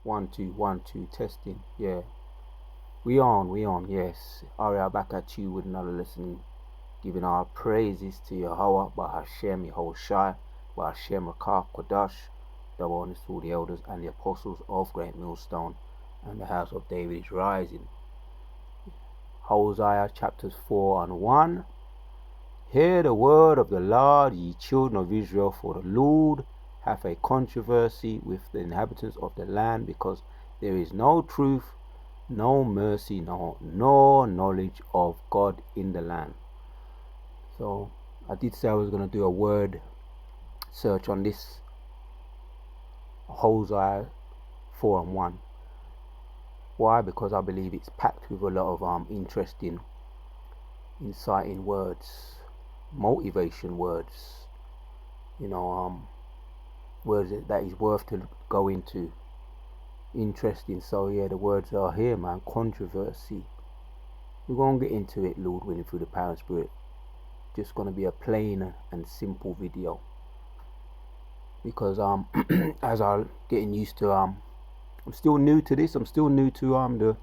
1 2 testing. Yeah, we on. Yes, Aria back at you with another lesson, giving our praises to Yahweh, Bahashem Yehoshai, Bahashem Rakah Kodash, double honors to all the elders and the apostles of Great Millstone, and the house of David is rising. Hosea chapters 4 and 1. Hear the word of the Lord, ye children of Israel, for the Lord hath a controversy with the inhabitants of the land, because there is no truth, no mercy, nor knowledge of God in the land. So I did say I was going to do a word search on this Hosea 4 and 1. Why? Because I believe it's packed with a lot of interesting, inciting words, motivation words, words that is worth to go into. Interesting. So yeah, the words are here, man. Controversy. We're gonna get into it, Lord willing, through the power and spirit. Just gonna be a plain and simple video, because as I'm getting used to I'm still new to this. I'm still new to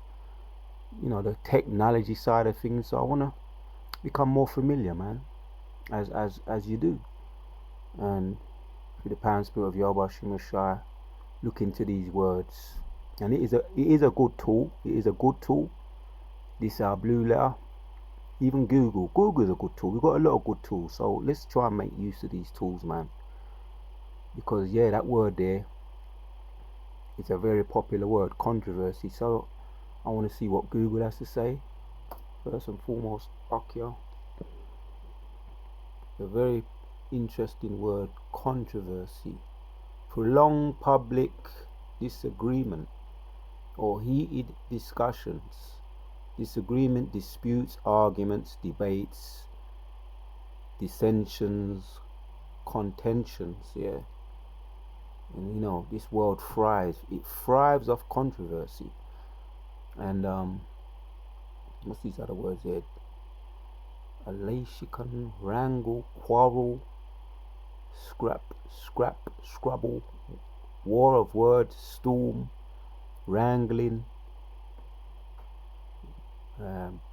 the technology side of things. So I wanna become more familiar, man, as you do. And through the power and spirit of Yahweh Shemashai, look into these words. And it is a good tool. It is a good tool. This blue letter. Even Google is a good tool. We've got a lot of good tools, so let's try and make use of these tools, man. Because yeah, that word there is a very popular word, controversy. So I want to see what Google has to say. First and foremost, Akio, a very interesting word, controversy. Prolonged public disagreement or heated discussions. Disagreement, disputes, arguments, debates, dissensions, contentions, yeah. And this world thrives. It thrives off controversy. And what's these other words here? Alation, wrangle, quarrel, scrabble, war of words, storm, wrangling,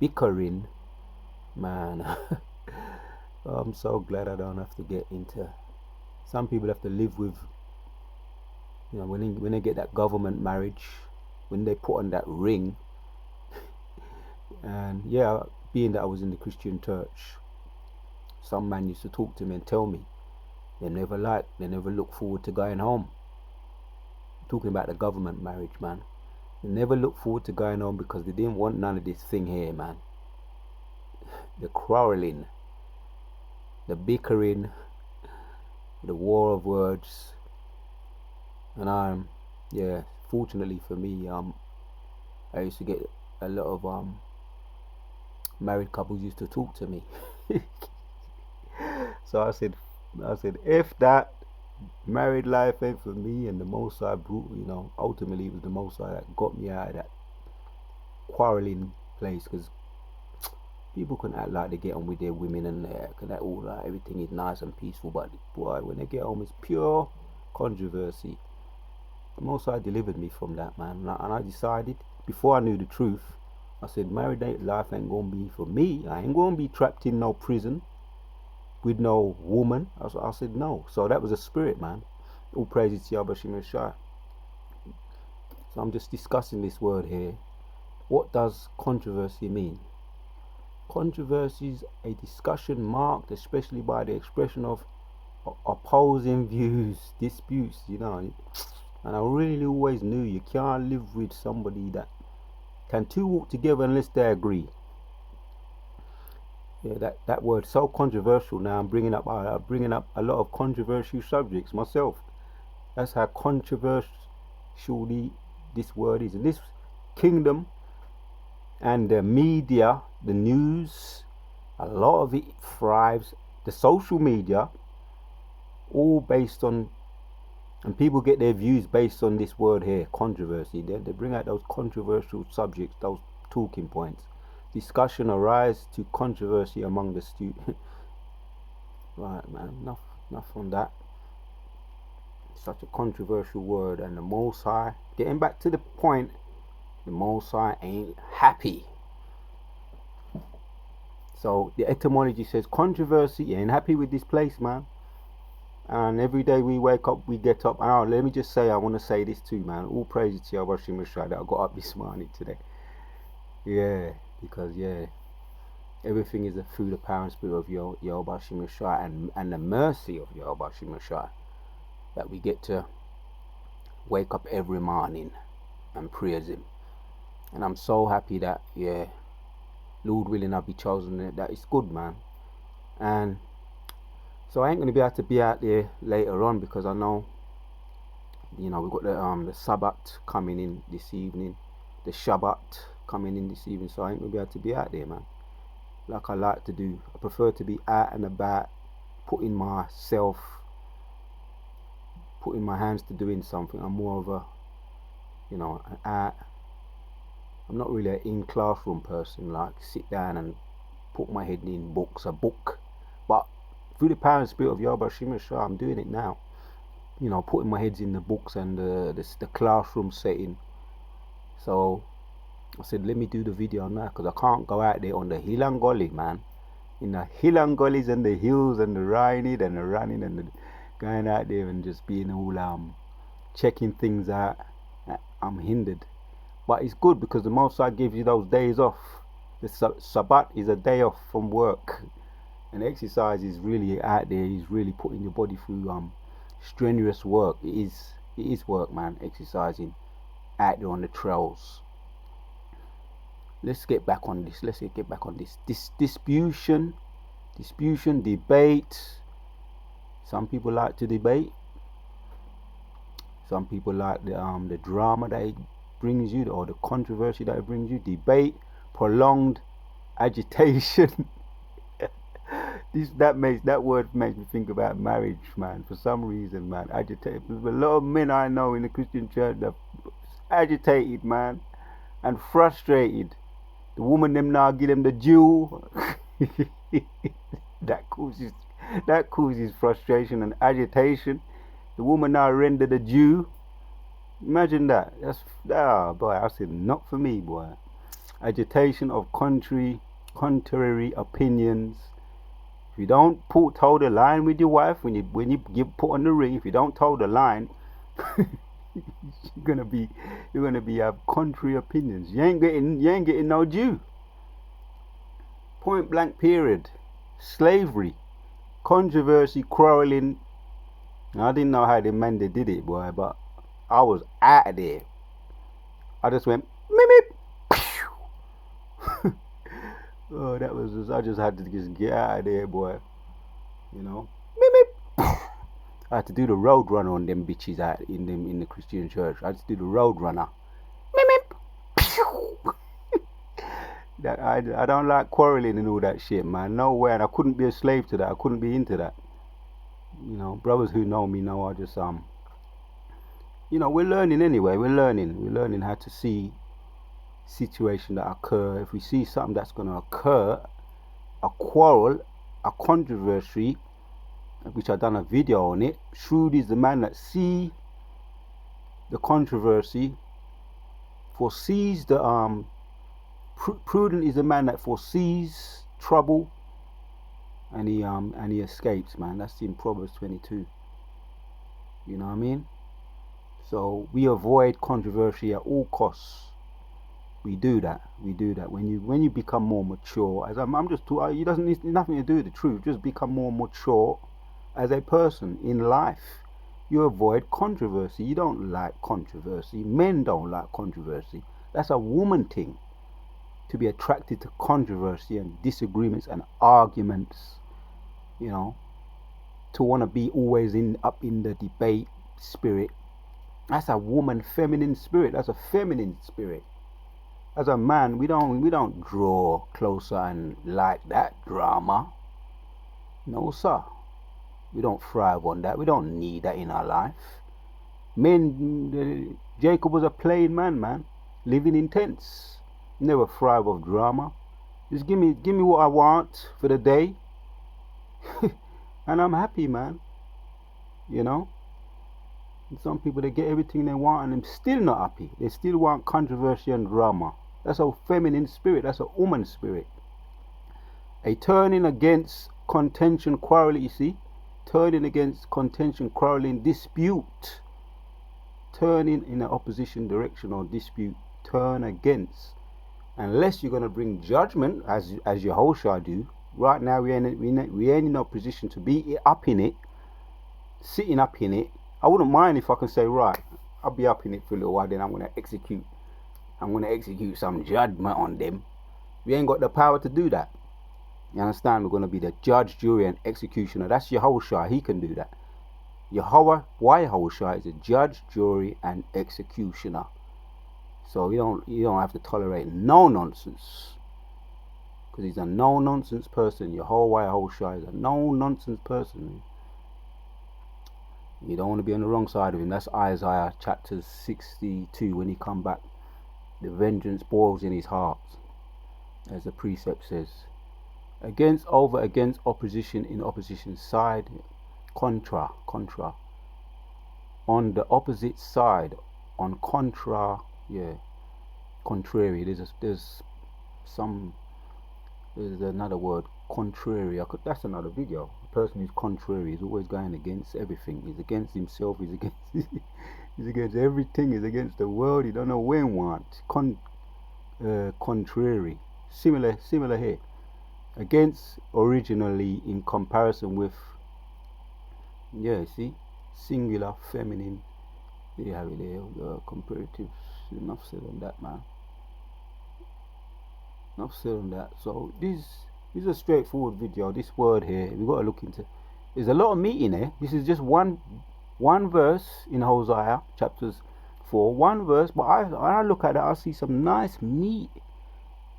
bickering, man. I'm so glad I don't have to get into. Some people have to live with, when they get that government marriage, when they put on that ring. And yeah, being that I was in the Christian church, some man used to talk to me and tell me they never look forward to going home. Talking about the government marriage, man. They never look forward to going home because they didn't want none of this thing here, man. The quarreling, the bickering, the war of words. And fortunately for me, I used to get a lot of married couples used to talk to me. So I said, if that married life ain't for me, and the Most High brought, ultimately it was the Most High that got me out of that quarreling place, because people can act like they get on with their women and everything is nice and peaceful, but boy, when they get home, it's pure controversy. The Most High delivered me from that, man, and I decided, before I knew the truth, I said, married life ain't gonna be for me. I ain't gonna be trapped in no prison with no woman. I said no. So that was a spirit, man. All praises to Yahweh Shemashai. So I'm just discussing this word here. What does controversy mean? Controversy is a discussion marked especially by the expression of opposing views, disputes, And I really always knew you can't live with somebody that can two walk together unless they agree. Yeah, that word so controversial. Now I'm bringing up a lot of controversial subjects myself. That's how controversial this word is. In this kingdom and the media, the news, a lot of it thrives. The social media, all based on, and people get their views based on this word here, controversy. They bring out those controversial subjects, those talking points. Discussion arise to controversy among the students. Right, man, enough on that. Such a controversial word, and the Most High, getting back to the point, the Most High ain't happy. So the etymology says controversy, you ain't happy with this place, man. And every day we wake up, we get up. And let me just say, I want to say this too, man. All praise to Yahweh Shai that I got up this morning today. Yeah, because everything is through the power and spirit of Yahweh Shai and the mercy of Yahweh Shai that we get to wake up every morning and praise Him. And I'm so happy that, Lord willing, I'll be chosen. That is good, man. And so I ain't going to be able to be out there later on because I know, we've got the Sabbath coming in this evening, the Shabbat coming in this evening, so I ain't going to be able to be out there, man, like I like to do. I prefer to be out and about, putting my hands to doing something. I'm more of a, I'm not really an in-classroom person, like sit down and put my head in a book. But through the power and spirit of Yahweh Shai, I'm doing it now. Putting my heads in the books and the classroom setting. So I said, let me do the video now, because I can't go out there on the hill and gully, man. In the hill and gullies and the hills and the riding and the running and the going out there and just being all checking things out. I'm hindered. But it's good because the Most High gives you those days off. The Sabbath is a day off from work. And exercise is really out there. He's really putting your body through strenuous work. It is work, man. Exercising out there on the trails. Let's get back on this. This disputation, debate. Some people like to debate. Some people like the drama that it brings you, or the controversy that it brings you. Debate, prolonged agitation. That word makes me think about marriage, man. For some reason, man, agitated. There's a lot of men I know in the Christian church that agitated, man, and frustrated. The woman them now give them the Jew. that causes frustration and agitation. The woman now render the Jew. Imagine that. Boy, I said not for me, boy. Agitation of contrary opinions. If you don't toe the line with your wife when you put on the ring, if you don't toe the line, you're gonna be have contrary opinions. You ain't getting no Jew. Point blank period. Slavery, controversy, quarreling. I didn't know how the men they did it, boy, but I was out of there. I just went meep. Oh, that was just, I just had to just get out of there, boy. Meep. I had to do the road runner on them bitches out in the Christian church. I had to do the road runner. Meep. That I don't like quarreling and all that shit, man. No way, and I couldn't be a slave to that. I couldn't be into that. Brothers who know me know I just we're learning anyway. We're learning how to see situations that occur. If we see something that's going to occur, a quarrel, a controversy, which I done a video on it. Shrewd is the man that see the controversy, foresees the prudent is the man that foresees trouble, and he escapes, man. That's in Proverbs 22. You know what I mean? So we avoid controversy at all costs. We do that. When you become more mature, as I'm just talking, it doesn't need nothing to do with the truth. Just become more mature as a person in life. You avoid controversy. You don't like controversy. Men don't like controversy. That's a woman thing, to be attracted to controversy and disagreements and arguments. To want to be always up in the debate spirit. That's a woman feminine spirit. That's a feminine spirit. As a man, we don't draw closer and like that drama. No, sir. We don't thrive on that. We don't need that in our life. Jacob was a plain man, living in tents. Never thrive of drama. Just give me what I want for the day, and I'm happy, man. Some people, they get everything they want and they're still not happy. They still want controversy and drama. That's a feminine spirit. That's a woman spirit. A turning against contention, quarrel, you see? Turning against contention, quarreling, dispute. Turning in an opposition direction or dispute. Turn against. Unless you're going to bring judgment, as Yehoshua do. Right now, we ain't in no position to be up in it. Sitting up in it. I wouldn't mind if I can say, right, I'll be up in it for a little while, then I'm going to execute some judgment on them. We ain't got the power to do that. You understand? We're going to be the judge, jury, and executioner. That's Yehoshua. He can do that. Yehoshua is a judge, jury, and executioner. So you don't have to tolerate no nonsense. Because he's a no-nonsense person. Yehoshua is a no-nonsense person. You don't want to be on the wrong side of him. That's Isaiah chapter 62. When he come back, the vengeance boils in his heart, as the precept says. Against, opposition, in opposition side, contra. On the opposite side, on contra, contrary. There's another word, contrary. That's another video. A person who's contrary is always going against everything. He's against himself. He's against he's against everything. He's against the world. He don't know when want. Contrary. Similar here. Against, originally, in comparison with, see, singular, feminine. There you have it there. Comparative. Enough said on that, man. Enough said on that. So this is a straightforward video. This word here, we got to look into. There's a lot of meat in there. This is just one verse in Hosea chapters 4. One verse, but when I look at it, I see some nice meat.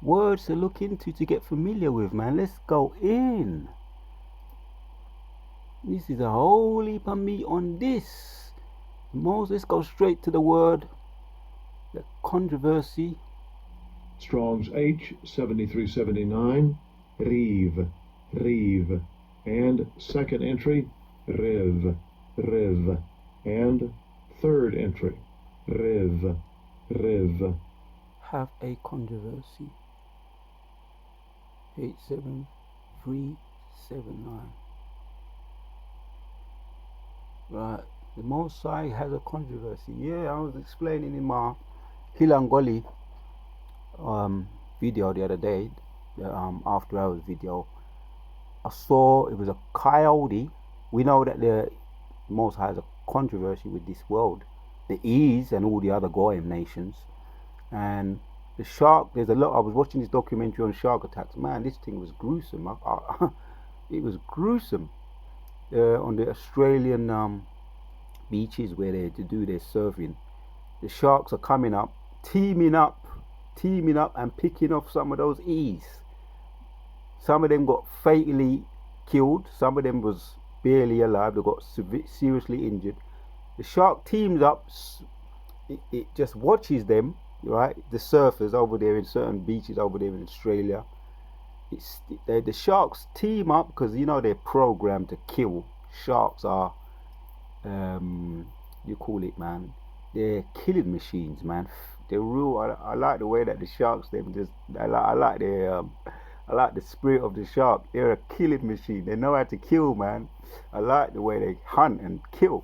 Words to look into, to get familiar with, man. Let's go in. This is a whole heap of meat on this. Let's go straight to the word. The controversy. Strong's H7379, Riv, and second entry, Riv, and third entry, Riv. Have a controversy. 87379. Right, the Most High has a controversy. Yeah, I was explaining in my Hilangoli video the other day, the after hours video. I saw it was a coyote. We know that the Most High has a controversy with this world, the E's and all the other Goyim nations, and the shark. There's a lot. I was watching this documentary on shark attacks. Man, this thing was gruesome. It was gruesome. On the Australian beaches where they do their surfing, the sharks are coming up, teaming up and picking off some of those E's. Some of them got fatally killed. Some of them was barely alive. They got seriously injured. The shark teams up. It just watches them, right? The surfers over there in certain beaches over there in Australia. The sharks team up because they're programmed to kill. Sharks are, you call it, man. They're killing machines, man. They're real. I like the way that the sharks. I like the spirit of the shark. They're a killing machine. They know how to kill, man. I like the way they hunt and kill.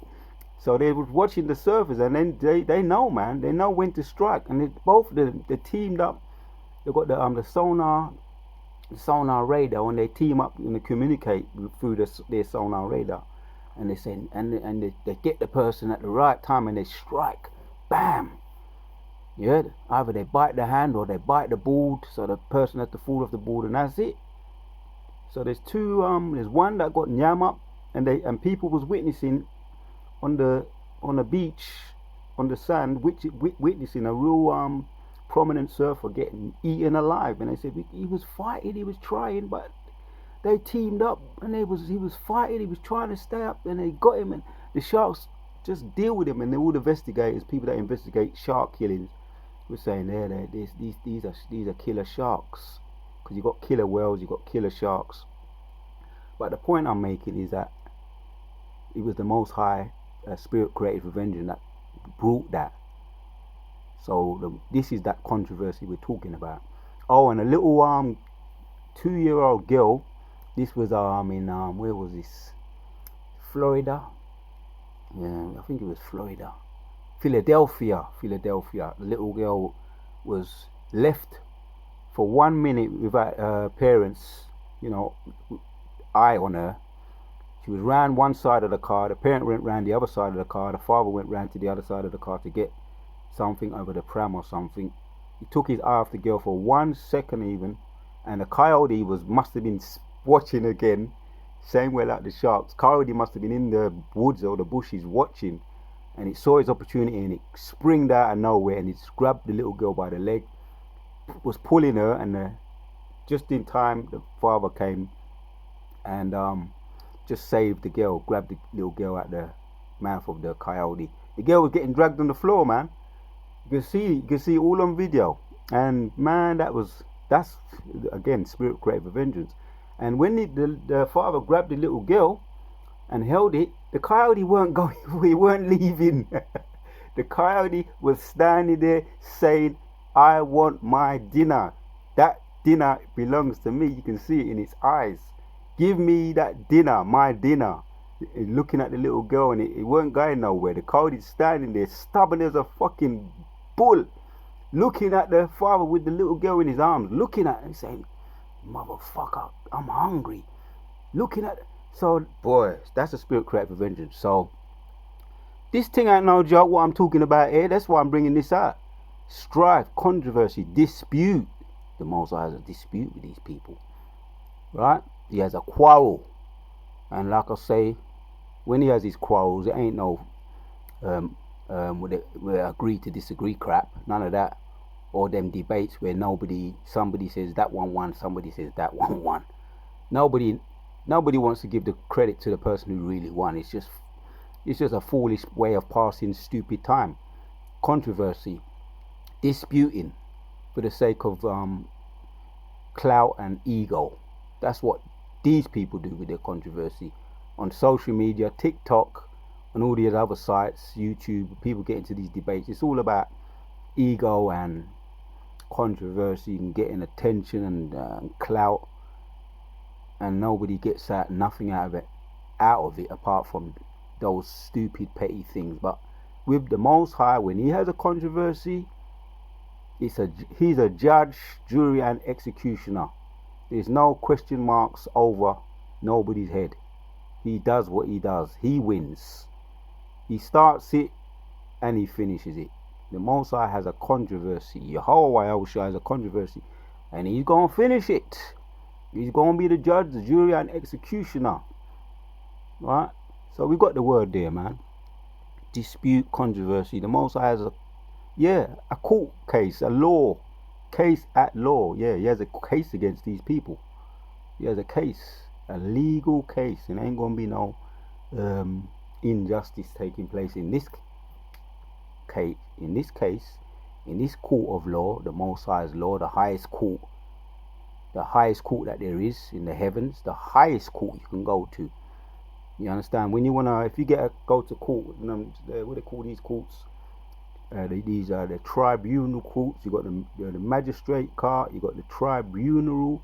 So they was watching the surfers, and then they know, man. They know when to strike, and both of them, they teamed up. They got the sonar radar. When they team up and they communicate through their sonar radar, and they say, and they get the person at the right time, and they strike, bam. Yeah, either they bite the hand or they bite the board, so the person has to fall off the board, and that's it. So there's two. There's one that got nyam up, and people was witnessing on the beach, on the sand, witnessing a real prominent surfer getting eaten alive, and they said he was fighting, he was trying, but they teamed up, and he was fighting, he was trying to stay up, and they got him, and the sharks just deal with him, and all the investigators, people that investigate shark killings, were saying these are killer sharks, because you got killer whales, you got killer sharks. But the point I'm making is that it was the Most High a spirit created for vengeance that brought that. So this is that controversy we're talking about. Oh, and a little 2-year-old girl. This was in where was this? Florida. Yeah, I think it was Florida. Philadelphia. The little girl was left for 1 minute without her parents, eye on her. She was round one side of the car. The parent went round the other side of the car. The father went round to the other side of the car to get something over the pram or something. He took his eye off the girl for 1 second even, and the coyote must have been watching again, same way like the sharks. Coyote must have been in the woods or the bushes watching, and it saw his opportunity and it springed out of nowhere and it grabbed the little girl by the leg, was pulling her, and just in time the father came and just saved the girl, grabbed the little girl out the mouth of the coyote. The girl was getting dragged on the floor, man. You can see all on video, and man, that's again spirit created for vengeance. And when the father grabbed the little girl and held it, the coyote weren't going, he weren't leaving. The coyote was standing there saying, "I want my dinner. That dinner belongs to me." You can see it in its eyes. "Give me that dinner, my dinner." Looking at the little girl, and it weren't going nowhere. The coyote's standing there, stubborn as a fucking bull, looking at the father with the little girl in his arms, looking at him saying, "Motherfucker, I'm hungry." Looking at, so boy, that's a spirit created for vengeance. So this thing ain't no joke what I'm talking about here. That's why I'm bringing this out. Strife, controversy, dispute. The Most High has a dispute with these people, right? He has a quarrel, and like I say, when he has his quarrels, it ain't no we agree to disagree crap, none of that, or them debates where somebody says that one won, somebody says that one won. Nobody wants to give the credit to the person who really won. It's just a foolish way of passing stupid time. Controversy, disputing for the sake of clout and ego. That's what these people do with their controversy. On social media, TikTok, and all these other sites, YouTube, people get into these debates. It's all about ego and controversy and getting attention and clout, and nobody gets nothing out of it apart from those stupid petty things. But with the Most High, when he has a controversy, he's a judge, jury, and executioner. There's no question marks over nobody's head. He does what he does. He wins. He starts it and he finishes it. The Most High has a controversy. Yahweh has a controversy, and he's going to finish it. He's going to be the judge, the jury, and executioner. Right? So we got the word there, man. Dispute, controversy. The Most High has a court case, a law, case at law. Yeah, he has a case against these people. He has a case, a legal case, and ain't gonna be no injustice taking place in this case. In this court of law, the Most High's law, the highest court that there is in the heavens, the highest court you can go to. You understand? When you if you go to court, what they call these courts? These are the tribunal courts. You got the magistrate court. You got the tribunal.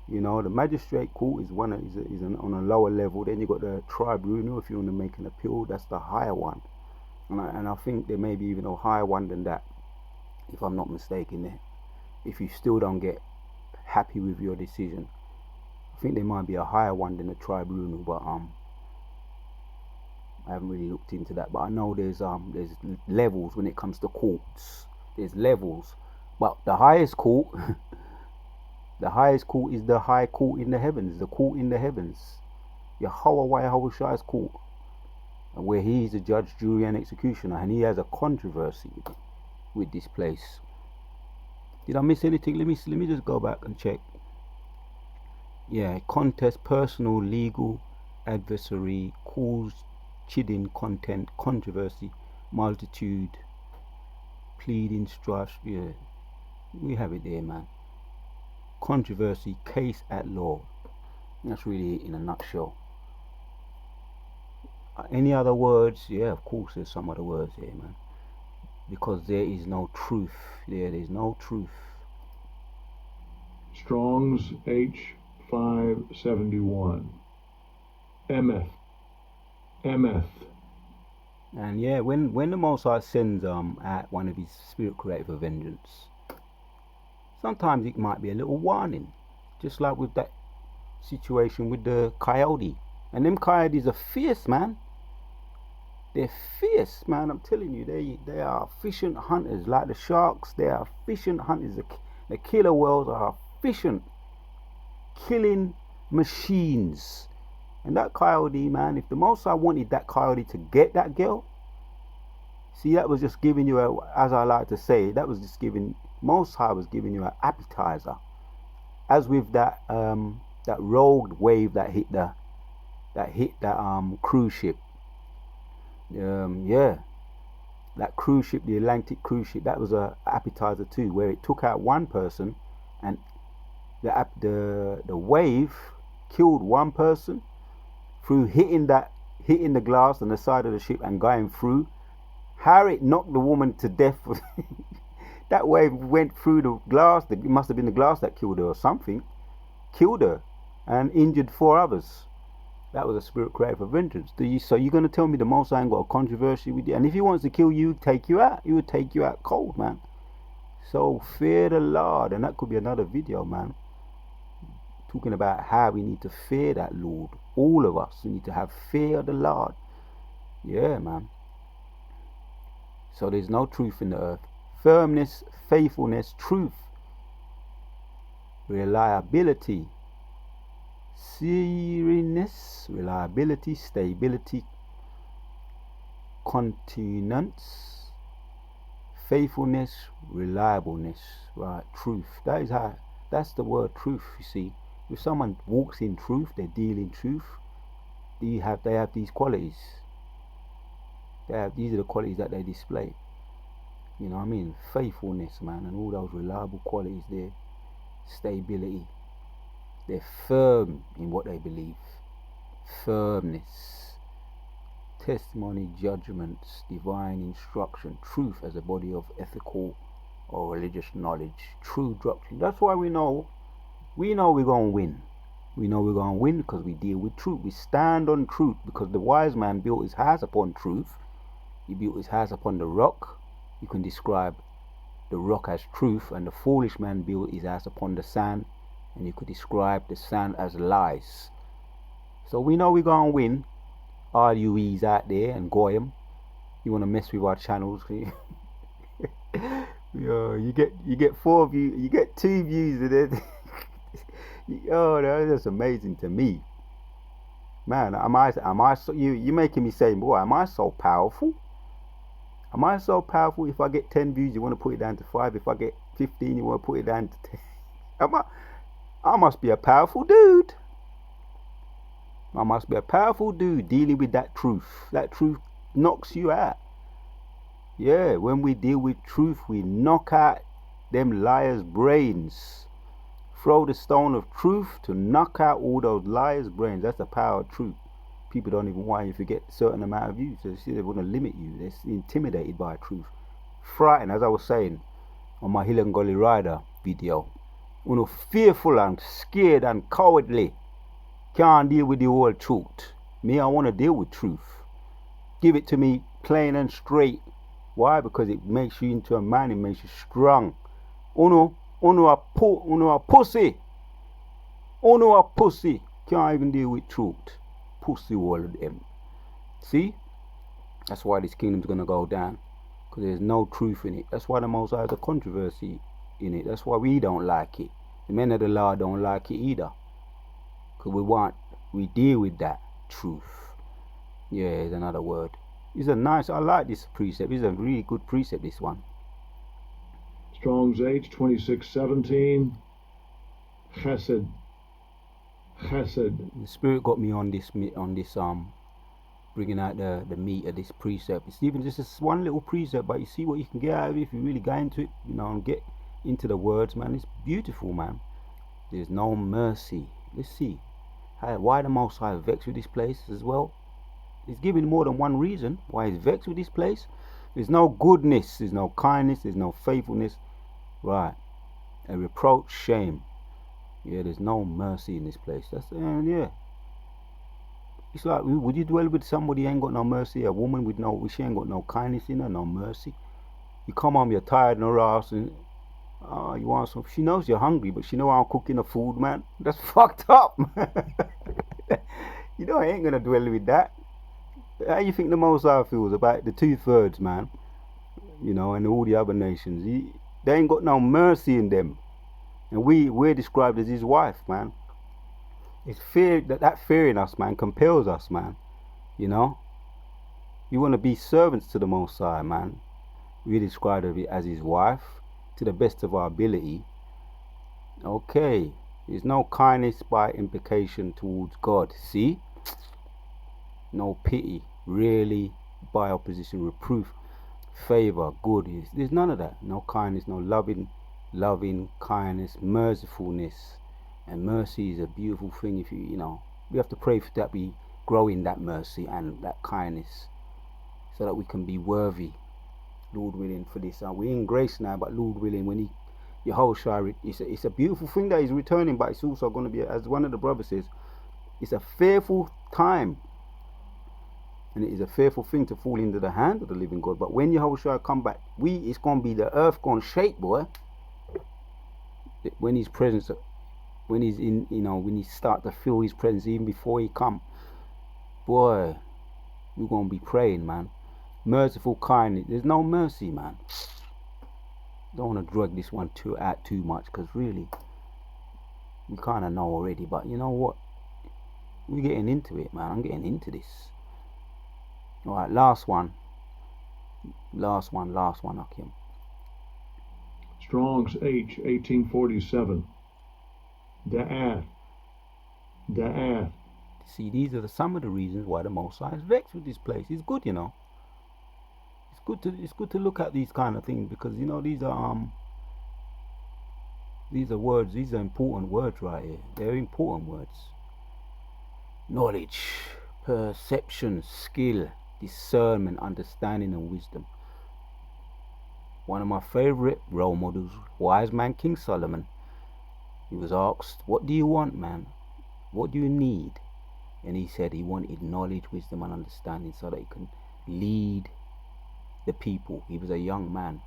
The magistrate court is on a lower level. Then you got the tribunal. If you want to make an appeal, that's the higher one. And I think there may be even a higher one than that, if I'm not mistaken. There, if you still don't get happy with your decision, I think there might be a higher one than the tribunal. But I haven't really looked into that. But I know there's levels when it comes to courts. There's levels, but the highest court. The highest court is the high court in the heavens, the court in the heavens. Yahweh's court, where he is the judge, jury, and executioner, and he has a controversy with this place. Did I miss anything? Let me just go back and check. Yeah, contest, personal, legal, adversary, cause, chiding, content, controversy, multitude, pleading, strife. Yeah, we have it there, man. Controversy, case at law. That's really it in a nutshell. Any other words? Yeah, of course there's some other words here, man. Because there is no truth. There is no truth. Strong's H571. Emeth. Emeth. And yeah, when the Most High sends at one of his spirit creative vengeance, sometimes it might be a little warning. Just like with that situation with the coyote. And them coyotes are fierce, man. They're fierce, man. I'm telling you, they are efficient hunters. Like the sharks, they are efficient hunters. The killer whales are efficient killing machines. And that coyote, man, if the Most High wanted that coyote to get that girl, see, that was just giving you as I like to say, that was just giving, Most High was giving you an appetizer. As with that that rogue wave that hit that cruise ship. Yeah, that cruise ship, the Atlantic cruise ship, that was a appetizer too, where it took out one person, and the wave killed one person through hitting the glass on the side of the ship and going through. How it knocked the woman to death. That wave went through the glass. It must have been the glass that killed her or something. Killed her and injured 4 others. That was a spirit created for vengeance. So you're going to tell me the Most High ain't got a controversy with you? And if he wants to kill you, take you out. He would take you out cold, man. So fear the Lord. And that could be another video, man. Talking about how we need to fear that Lord. All of us. We need to have fear of the Lord. Yeah, man. So there's no truth in the earth. Firmness, faithfulness, truth, reliability, seriousness, reliability, stability, continuance, faithfulness, reliableness, right? Truth. That's the word truth, you see. If someone walks in truth, they deal in truth, they have these qualities. These are the qualities that they display. You know what I mean? Faithfulness, man, and all those reliable qualities there. Stability. They're firm in what they believe. Firmness. Testimony, judgments, divine instruction, truth as a body of ethical or religious knowledge, true doctrine. That's why we know we're gonna win. We know we're gonna win because we deal with truth. We stand on truth, because the wise man built his house upon truth. He built his house upon the rock. You can describe the rock as truth, and the foolish man built his house upon the sand, and you could describe the sand as lies. So we know we're gonna win. RUEs out there and Goyim, you want to mess with our channels? Yo, you get 4 views, you get 2 views, and then oh, that's amazing to me, man. Am I so, you making me say, boy, am I so powerful? Am I so powerful? If I get 10 views, you want to put it down to 5. If I get 15, you want to put it down to 10. I must be a powerful dude. I must be a powerful dude dealing with that truth. That truth knocks you out. Yeah, when we deal with truth, we knock out them liars' brains. Throw the stone of truth to knock out all those liars' brains. That's the power of truth. People don't even want you to get a certain amount of views. They want to limit you. They're intimidated by truth. Frightened, as I was saying on my Hill and Gully Rider video. Fearful and scared and cowardly. Can't deal with the whole truth. Me, I want to deal with truth. Give it to me plain and straight. Why? Because it makes you into a man. It makes you strong. Uno a pussy. Uno a pussy. Can't even deal with truth. Pussy all of them. See? That's why this kingdom's gonna go down. Because there's no truth in it. That's why the Most High has a controversy in it. That's why we don't like it. The men of the law don't like it either. Because we deal with that truth. Yeah, is another word. It's I like this precept. It's a really good precept, this one. Strong's H 2617. Chesed. Chesed. The Spirit got me on this bringing out the meat of this precept. It's even just this one little precept, but you see what you can get out of it if you really go into it, and get into the words, man. It's beautiful, man. There's no mercy. Let's see. Why the Most High vexed with this place as well? He's giving more than one reason why he's vexed with this place. There's no goodness, there's no kindness, there's no faithfulness. Right. A reproach, shame. Yeah, there's no mercy in this place. Yeah. It's like, would you dwell with somebody who ain't got no mercy? A woman with she ain't got no kindness in her, no mercy. You come home, you're tired in her house, and you want some. She knows you're hungry, but she know I'm cooking the food, man. That's fucked up. You know I ain't gonna dwell with that. How you think the Most High feels about the 2/3, man? You know, and all the other nations. They ain't got no mercy in them, and we're described as his wife, man. It's fear that fear in us, man, compels us, man. You know, you want to be servants to the Most High, man. We describe it as his wife to the best of our ability. Okay, there's no kindness by implication towards God. See, no pity, really, by opposition, reproof, favor, good. There's none of that. No kindness, no loving kindness, mercifulness. And mercy is a beautiful thing. If you know, we have to pray for that we grow in that mercy and that kindness, so that we can be worthy, Lord willing, for this. We're in grace now, but Lord willing, when Yehoshua, it's a beautiful thing that he's returning, but it's also going to be, as one of the brothers says, it's a fearful time, and it is a fearful thing to fall into the hand of the living God. But when Yehoshua come back, it's going to be the earth going to shake, boy. When his presence, when he's in, when you start to feel his presence, even before he come, boy, we're going to be praying, man. Merciful kindness. There's no mercy, man. Don't want to drag this one out too much, because really, we kind of know already. But you know what? We're getting into it, man. I'm getting into this. All right, last one, Akim. Strong's H, 1847. Da'ath. See, these are some of the reasons why the Most High is vexed with this place. It's good, you know. It's good to look at these kind of things, because you know these are words. These are important words right here. They're important words. Knowledge, perception, skill, discernment, understanding, and wisdom. One of my favorite role models, wise man King Solomon. He was asked, "What do you want, man? What do you need?" And he said he wanted knowledge, wisdom, and understanding, so that he can lead the people. He was a young man,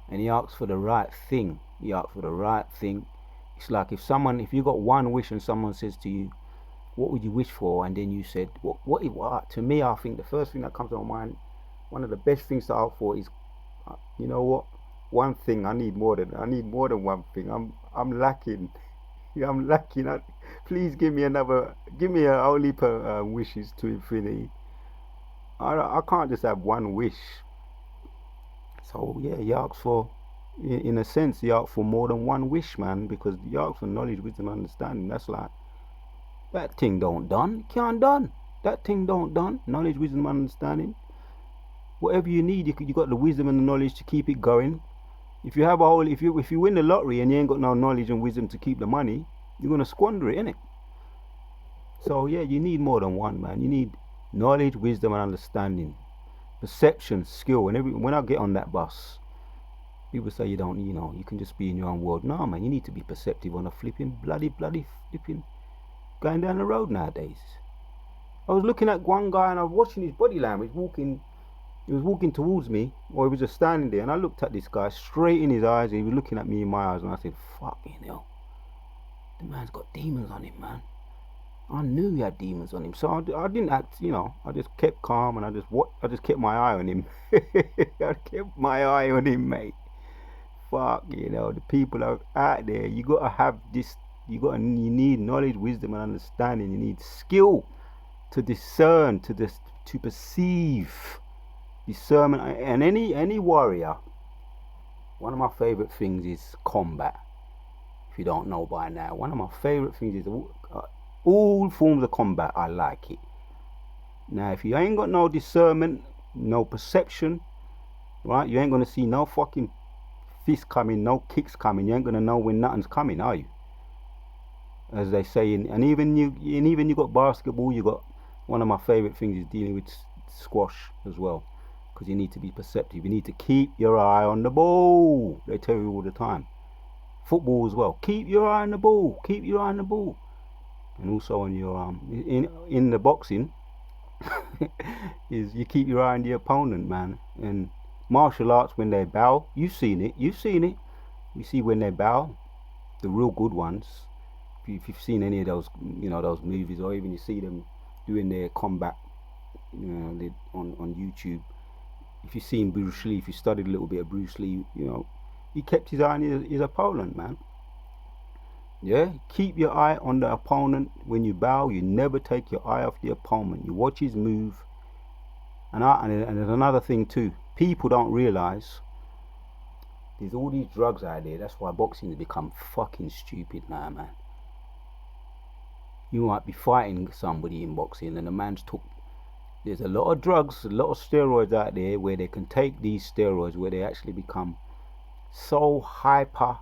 and he asked for the right thing. It's like if you got one wish and someone says to you, "What would you wish for?" And then you said, "What?" To me, I think the first thing that comes to my mind, one of the best things to ask for is, you know what? One thing I need more than one thing. I'm lacking. I'm lacking. Please give me a whole heap of wishes to infinity. I can't just have one wish. So yeah, he asked for, in a sense, he asked for more than one wish, man, because he asked for knowledge, wisdom, and understanding. That's like, that thing don't done. Can't done. That thing don't done. Knowledge, wisdom, and understanding. Whatever you need, you got the wisdom and the knowledge to keep it going. If you have if you win the lottery and you ain't got no knowledge and wisdom to keep the money, you're gonna squander it, innit? So yeah, you need more than one, man. You need knowledge, wisdom, and understanding, perception, skill. And when I get on that bus, people say you don't, you can just be in your own world. No, man, you need to be perceptive on a flipping bloody flipping going down the road nowadays. I was looking at one guy and I was watching his body language walking. He was walking towards me, or he was just standing there, and I looked at this guy straight in his eyes, and he was looking at me in my eyes, and I said, "Fucking hell, the man's got demons on him, man." I knew he had demons on him, so I didn't act, I just kept calm, and I just kept my eye on him. I kept my eye on him, mate. Fuck, the people are out there. You gotta have this. You need knowledge, wisdom, and understanding. You need skill to discern, to perceive. Discernment. And any warrior, one of my favorite things is combat. If you don't know by now, one of my favorite things is all forms of combat. I like it. Now, if you ain't got no discernment, no perception, right, you ain't gonna see no fucking fist coming, no kicks coming. You ain't gonna know when nothing's coming, are you? As they say, and even you got basketball, you got one of my favorite things is dealing with squash as well, because you need to be perceptive. You need to keep your eye on the ball. They tell you all the time. Football as well. Keep your eye on the ball. Keep your eye on the ball. And also on your in the boxing, is you keep your eye on the opponent, man. And martial arts, when they bow, you've seen it. You've seen it. You see when they bow, the real good ones. If you've seen any of those, those movies, or even you see them doing their combat, on YouTube. If you've seen Bruce Lee, if you studied a little bit of Bruce Lee, he kept his eye on his opponent, man. Yeah, keep your eye on the opponent. When you bow, you never take your eye off the opponent. You watch his move. And there's another thing too. People don't realize there's all these drugs out there. That's why boxing has become fucking stupid now, man. You might be fighting somebody in boxing, and the man's took. There's a lot of drugs, a lot of steroids out there where they can take these steroids where they actually become so hyper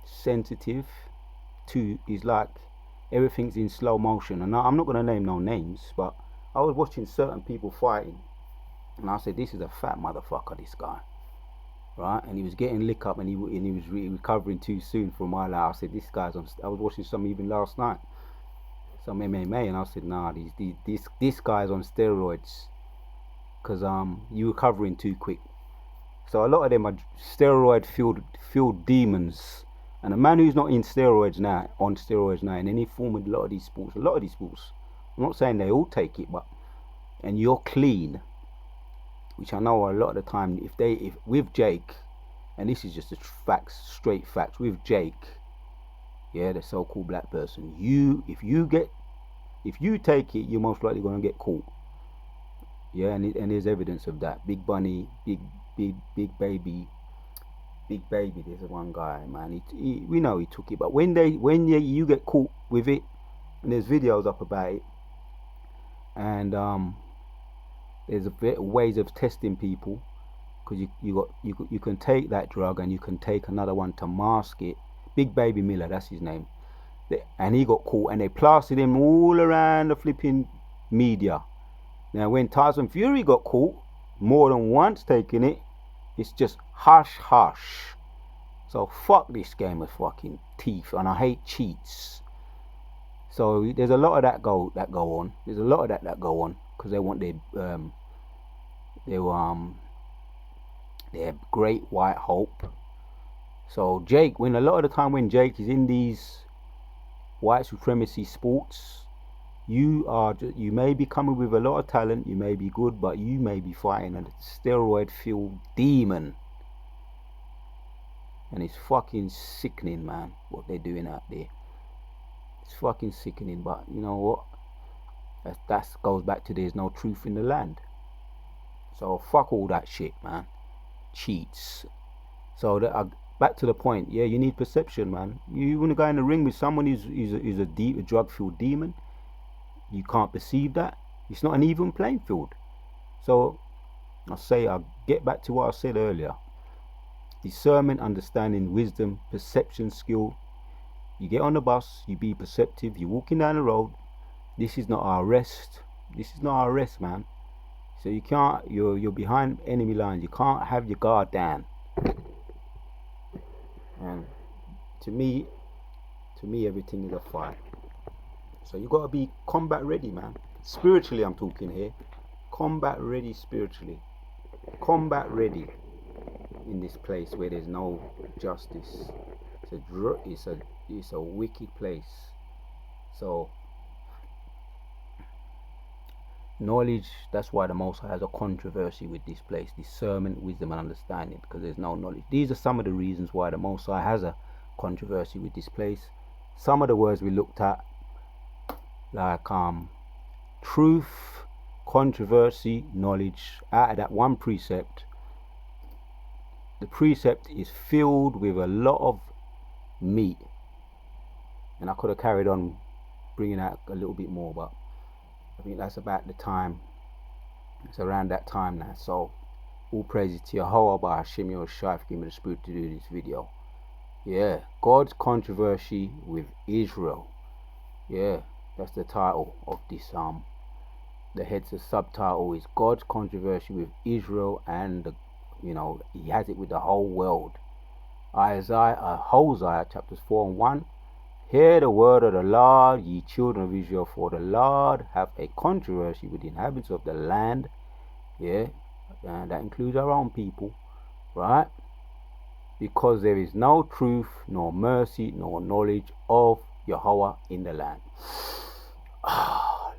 sensitive to, is like everything's in slow motion. And I'm not going to name no names, but I was watching certain people fighting, and I said, this is a fat motherfucker, this guy, right? And he was getting lick up, and he was recovering too soon for my life. I said, this guy's on. I was watching some even last night, some MMA, and I said, nah, this guy's on steroids, because you recovering too quick. So a lot of them are steroid filled demons. And a man who's not on steroids now, in any form of a lot of these sports, I'm not saying they all take it, and you're clean, which I know a lot of the time, if with Jake, and this is just the facts, straight facts, with Jake, yeah, the so-called black person, if you take it, you're most likely going to get caught. Yeah, and there's evidence of that. Big Bunny, Big Baby. There's one guy, man. We know he took it, but when you get caught with it, and there's videos up about it, and there's ways of testing people, because you can take that drug and you can take another one to mask it. Big Baby Miller, that's his name, and he got caught, and they plastered him all around the flipping media. Now, when Tyson Fury got caught more than once taking it, it's just hush hush. So fuck this game of fucking teeth, and I hate cheats. So there's a lot of that go on. There's a lot of that go on, because they want their great white hope. So Jake, when a lot of the time when Jake is in these white supremacy sports, you may be coming with a lot of talent, you may be good, but you may be fighting a steroid filled demon. And it's fucking sickening, man, what they're doing out there. It's fucking sickening, but you know what? That goes back to there's no truth in the land. So fuck all that shit, man. Cheats. So back to the point. Yeah, you need perception, man. You want to go in the ring with someone who's a drug-filled demon. You can't perceive that. It's not an even playing field. So I'll get back to what I said earlier. Discernment, understanding, wisdom, perception, skill. You get on the bus, you be perceptive, you're walking down the road. This is not our rest. This is not our rest, man. So you're behind enemy lines. You can't have your guard down. And to me everything is a fight. So you gotta be combat ready, man. Spiritually, I'm talking here. Combat ready spiritually. Combat ready in this place where there's no justice. It's a wicked place. So knowledge, that's why the Most High has a controversy with this place. Discernment, wisdom, and understanding, because there's no knowledge. These are some of the reasons why the Most High has a controversy with this place. Some of the words we looked at, like truth, controversy, knowledge. Out of that one precept, the precept is filled with a lot of meat, and I could have carried on bringing out a little bit more, but I think that's about the time. It's around that time now. So all praises to Yahweh by Hashem Yoshai for giving me the spirit to do this video. Yeah, God's controversy with Israel. Yeah, that's the title of this the head's subtitle is God's controversy with Israel and he has it with the whole world. Hosea chapters 4 and 1. Hear the word of the Lord, ye children of Israel, for the Lord hath a controversy with the inhabitants of the land. Yeah, and that includes our own people, right? Because there is no truth, nor mercy, nor knowledge of Yahweh in the land.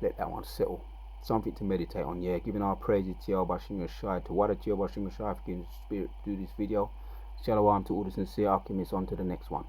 Let that one settle. Something to meditate on. Yeah, giving our praises to Yahweh Shai, to Wada Yahweh Shai for giving the spirit to do this video. Shalom to all the sincere alchemists. On to the next one.